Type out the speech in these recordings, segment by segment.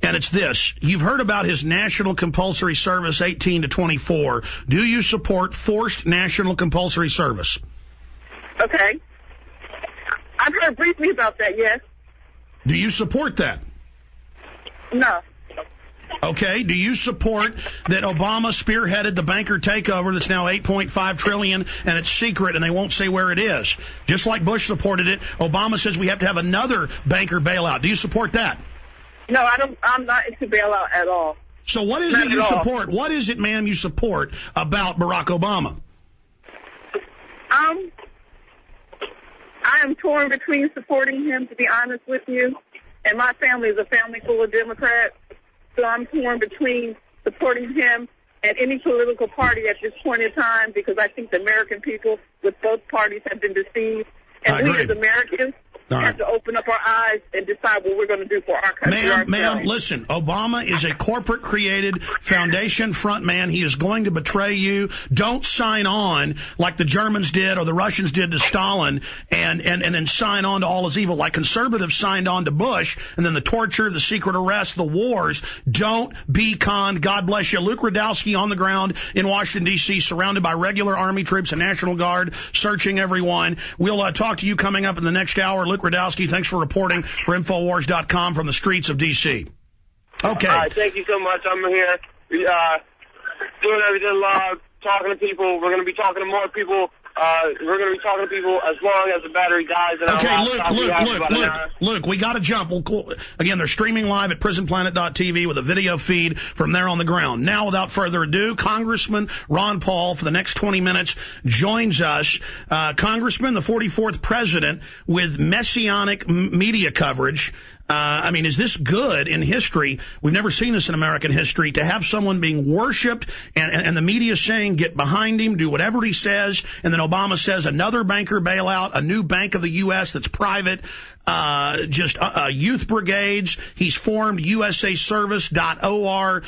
and it's this. You've heard about his national compulsory service 18 to 24. Do you support forced national compulsory service? Okay. I've heard briefly about that, yes. Do you support that? No. Okay. Do you support that Obama spearheaded the banker takeover that's now $8.5 trillion and it's secret and they won't say where it is? Just like Bush supported it, Obama says we have to have another banker bailout. Do you support that? No, I don't. I'm not into bailout at all. So what is it you support? What is it, ma'am, you support about Barack Obama? I am torn between supporting him, to be honest with you, and my family is a family full of Democrats, so I'm torn between supporting him and any political party at this point in time because I think the American people with both parties have been deceived, and we as Americans have to open up our eyes and decide what we're going to do for our country. Ma'am, listen, Obama is a corporate-created foundation front man. He is going to betray you. Don't sign on like the Germans did or the Russians did to Stalin and then sign on to all his evil like conservatives signed on to Bush and then the torture, the secret arrest, the wars. Don't be conned. God bless you. Luke Rudowski on the ground in Washington, D.C., surrounded by regular Army troops and National Guard, searching everyone. We'll talk to you coming up in the next hour. Luke Rudowski, thanks for reporting for Infowars.com from the streets of D.C. Okay. All right, thank you so much. I'm here doing everything live, talking to people. We're going to be talking to more people. We're going to be talking to people as long as the battery dies. And Luke, we got to jump. Again, they're streaming live at prisonplanet.tv with a video feed from there on the ground. Now, without further ado, Congressman Ron Paul, for the next 20 minutes, joins us. Congressman, the 44th president, with messianic media coverage. I mean, is this good in history? We've never seen this in American history, to have someone being worshipped and the media saying, get behind him, do whatever he says, and then Obama says another banker bailout, a new bank of the U.S. that's private, youth brigades. He's formed USAservice.org,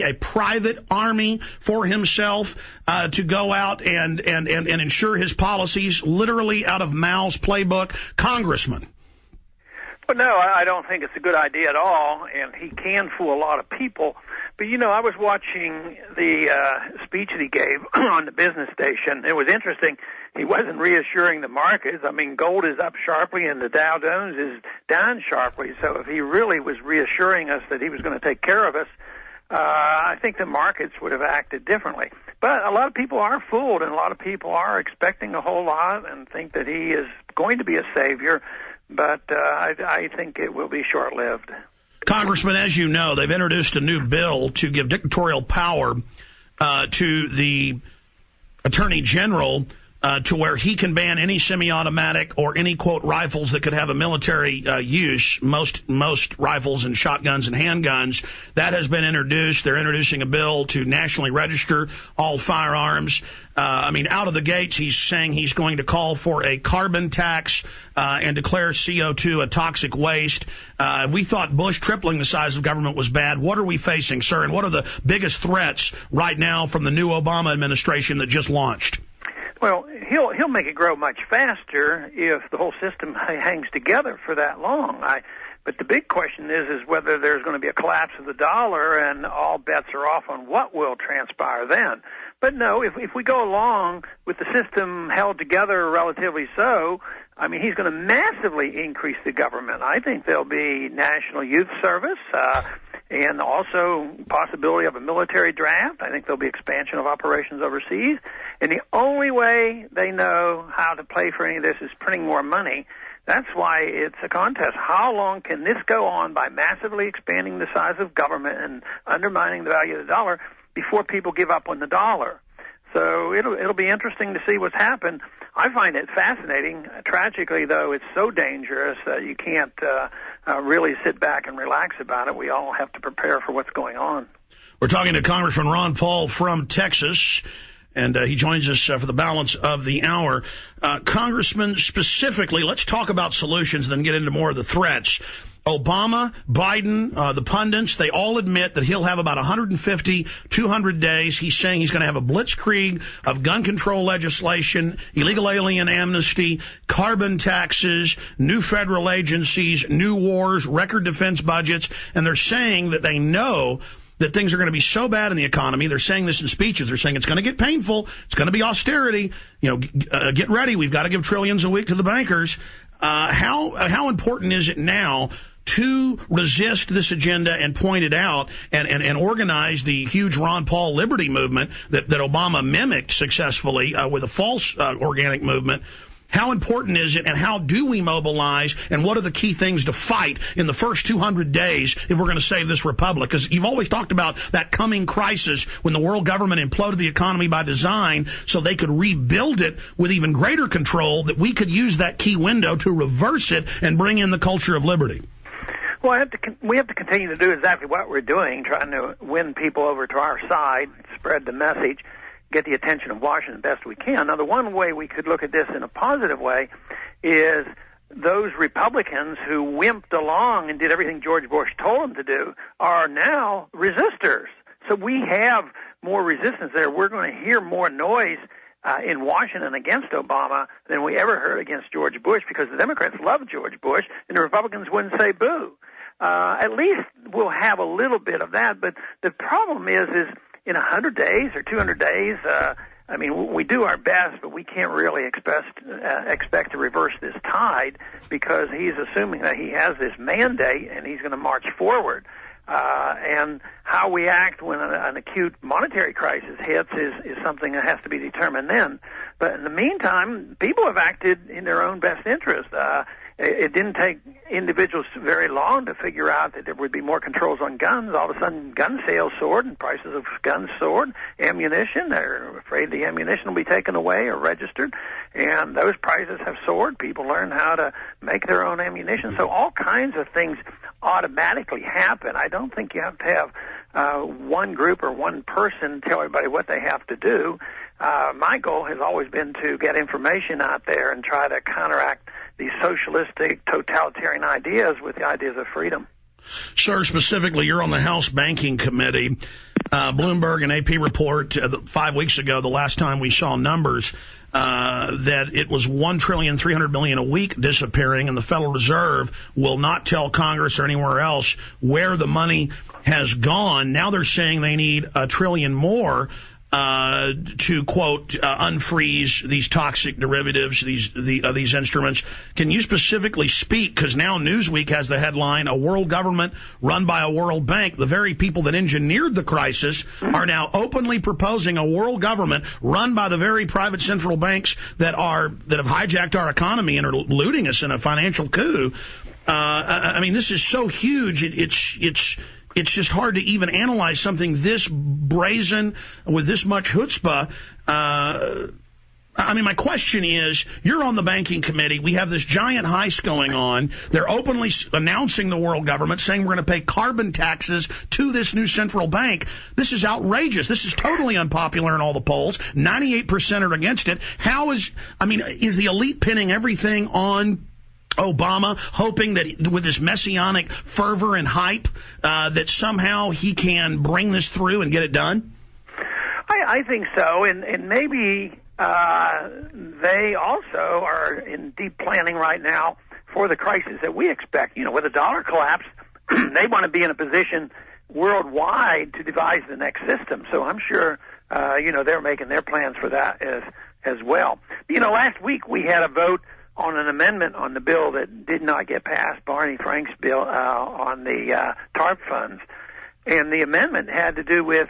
a private army for himself to go out and ensure his policies, literally out of Mao's playbook. Congressman. Well, no, I don't think it's a good idea at all, and he can fool a lot of people. But, you know, I was watching the speech that he gave on the business station. It was interesting. He wasn't reassuring the markets. I mean, gold is up sharply and the Dow Jones is down sharply. So if he really was reassuring us that he was going to take care of us, I think the markets would have acted differently. But a lot of people are fooled, and a lot of people are expecting a whole lot and think that he is going to be a savior. But I think it will be short-lived. Congressman, as you know, they've introduced a new bill to give dictatorial power to the Attorney General to where he can ban any semi-automatic or any, quote, rifles that could have a military use, most rifles and shotguns and handguns. That has been introduced. They're introducing a bill to nationally register all firearms. I mean, out of the gates, he's saying he's going to call for a carbon tax and declare CO2 a toxic waste. We thought Bush tripling the size of government was bad. What are we facing, sir? And what are the biggest threats right now from the new Obama administration that just launched? Well, he'll make it grow much faster if the whole system hangs together for that long. But the big question is whether there's going to be a collapse of the dollar, and all bets are off on what will transpire then. But no, if we go along with the system held together relatively so, I mean, he's going to massively increase the government. I think there'll be national youth service and also possibility of a military draft. I think there'll be expansion of operations overseas. And the only way they know how to pay for any of this is printing more money. That's why it's a contest. How long can this go on by massively expanding the size of government and undermining the value of the dollar before people give up on the dollar? So it'll be interesting to see what's happened. I find it fascinating. Tragically, though, it's so dangerous that you can't really sit back and relax about it. We all have to prepare for what's going on. We're talking to Congressman Ron Paul from Texas, and he joins us for the balance of the hour. Congressman, specifically, let's talk about solutions, then get into more of the threats. Obama, Biden, the pundits, they all admit that he'll have about 150, 200 days. He's saying he's going to have a blitzkrieg of gun control legislation, illegal alien amnesty, carbon taxes, new federal agencies, new wars, record defense budgets. And they're saying that they know that things are going to be so bad in the economy. They're saying this in speeches. They're saying it's going to get painful. It's going to be austerity. Get ready. We've got to give trillions a week to the bankers. How important is it now to resist this agenda and point it out and organize the huge Ron Paul liberty movement that Obama mimicked successfully with a false organic movement? How important is it, and how do we mobilize, and what are the key things to fight in the first 200 days if we're going to save this republic? Because you've always talked about that coming crisis when the world government imploded the economy by design so they could rebuild it with even greater control, that we could use that key window to reverse it and bring in the culture of liberty. Well, we have to continue to do exactly what we're doing, trying to win people over to our side, spread the message, get the attention of Washington best we can. Now, the one way we could look at this in a positive way is those Republicans who wimped along and did everything George Bush told them to do are now resistors. So we have more resistance there. We're going to hear more noise in Washington against Obama than we ever heard against George Bush, because the Democrats love George Bush and the Republicans wouldn't say boo. At least we'll have a little bit of that. But the problem is in 100 days or 200 days, we do our best, but we can't really expect to reverse this tide, because he's assuming that he has this mandate and he's going to march forward. And how we act when an acute monetary crisis hits is something that has to be determined then. But in the meantime, people have acted in their own best interest. It didn't take individuals very long to figure out that there would be more controls on guns. All of a sudden, gun sales soared and prices of guns soared. Ammunition, they're afraid the ammunition will be taken away or registered, and those prices have soared. People learn how to make their own ammunition. So all kinds of things automatically happen. I don't think you have to have one group or one person tell everybody what they have to do. My goal has always been to get information out there and try to counteract these socialistic, totalitarian ideas with the ideas of freedom. Sir, specifically, you're on the House Banking Committee. Bloomberg and AP report 5 weeks ago, the last time we saw numbers, that it was $1.3 trillion a week disappearing, and the Federal Reserve will not tell Congress or anywhere else where the money has gone. Now they're saying they need $1 trillion more to, quote, unfreeze these toxic derivatives, these instruments. Can you specifically speak, because now Newsweek has the headline, "A world government run by a world bank." The very people that engineered the crisis are now openly proposing a world government run by the very private central banks that have hijacked our economy and are looting us in a financial coup. This is so huge. It's just hard to even analyze something this brazen with this much chutzpah. My question is, you're on the banking committee. We have this giant heist going on. They're openly announcing the world government, saying we're going to pay carbon taxes to this new central bank. This is outrageous. This is totally unpopular in all the polls. 98% are against it. Is the elite pinning everything on Obama, hoping that with this messianic fervor and hype that somehow he can bring this through and get it done? I think so, and maybe they also are in deep planning right now for the crisis that we expect. With the dollar collapse, they want to be in a position worldwide to devise the next system. So I'm sure, they're making their plans for that as well. Last week we had a vote on an amendment on the bill that did not get passed, Barney Frank's bill on the TARP funds. And the amendment had to do with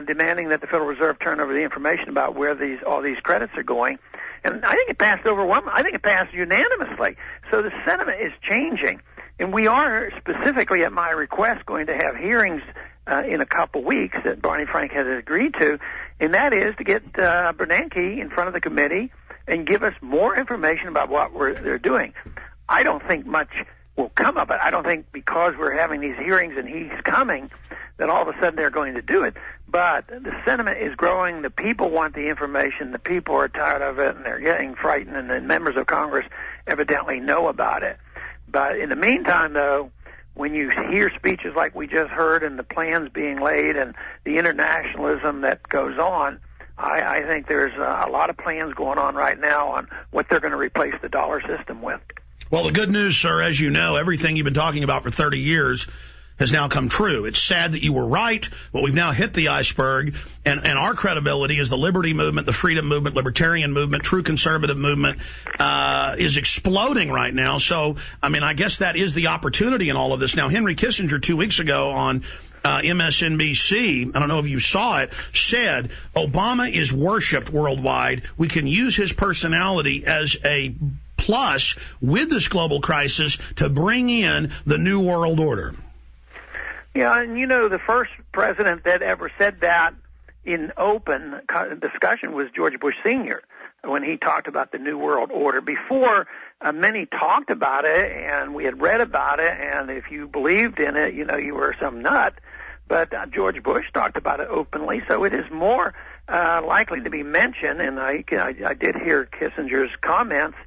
demanding that the Federal Reserve turn over the information about where all these credits are going. And I think it passed I think it passed unanimously. So the sentiment is changing. And we are, specifically at my request, going to have hearings in a couple weeks that Barney Frank has agreed to, and that is to get Bernanke in front of the committee and give us more information about what they're doing. I don't think much will come of it. I don't think because we're having these hearings and he's coming that all of a sudden they're going to do it. But the sentiment is growing. The people want the information. The people are tired of it, and they're getting frightened, and the members of Congress evidently know about it. But in the meantime, though, when you hear speeches like we just heard and the plans being laid and the internationalism that goes on, I think there's a lot of plans going on right now on what they're going to replace the dollar system with. Well, the good news, sir, as you know, everything you've been talking about for 30 years has now come true. It's sad that you were right, but we've now hit the iceberg, and our credibility as the liberty movement, the freedom movement, libertarian movement, true conservative movement is exploding right now. So, I mean, I guess that is the opportunity in all of this. Now, Henry Kissinger 2 weeks ago on MSNBC, I don't know if you saw it, said Obama is worshipped worldwide. We can use his personality as a plus with this global crisis to bring in the new world order. Yeah, and the first president that ever said that in open discussion was George Bush Sr. when he talked about the New World Order. Before, many talked about it, and we had read about it, and if you believed in it, you were some nut. But George Bush talked about it openly, so it is more likely to be mentioned, and I did hear Kissinger's comments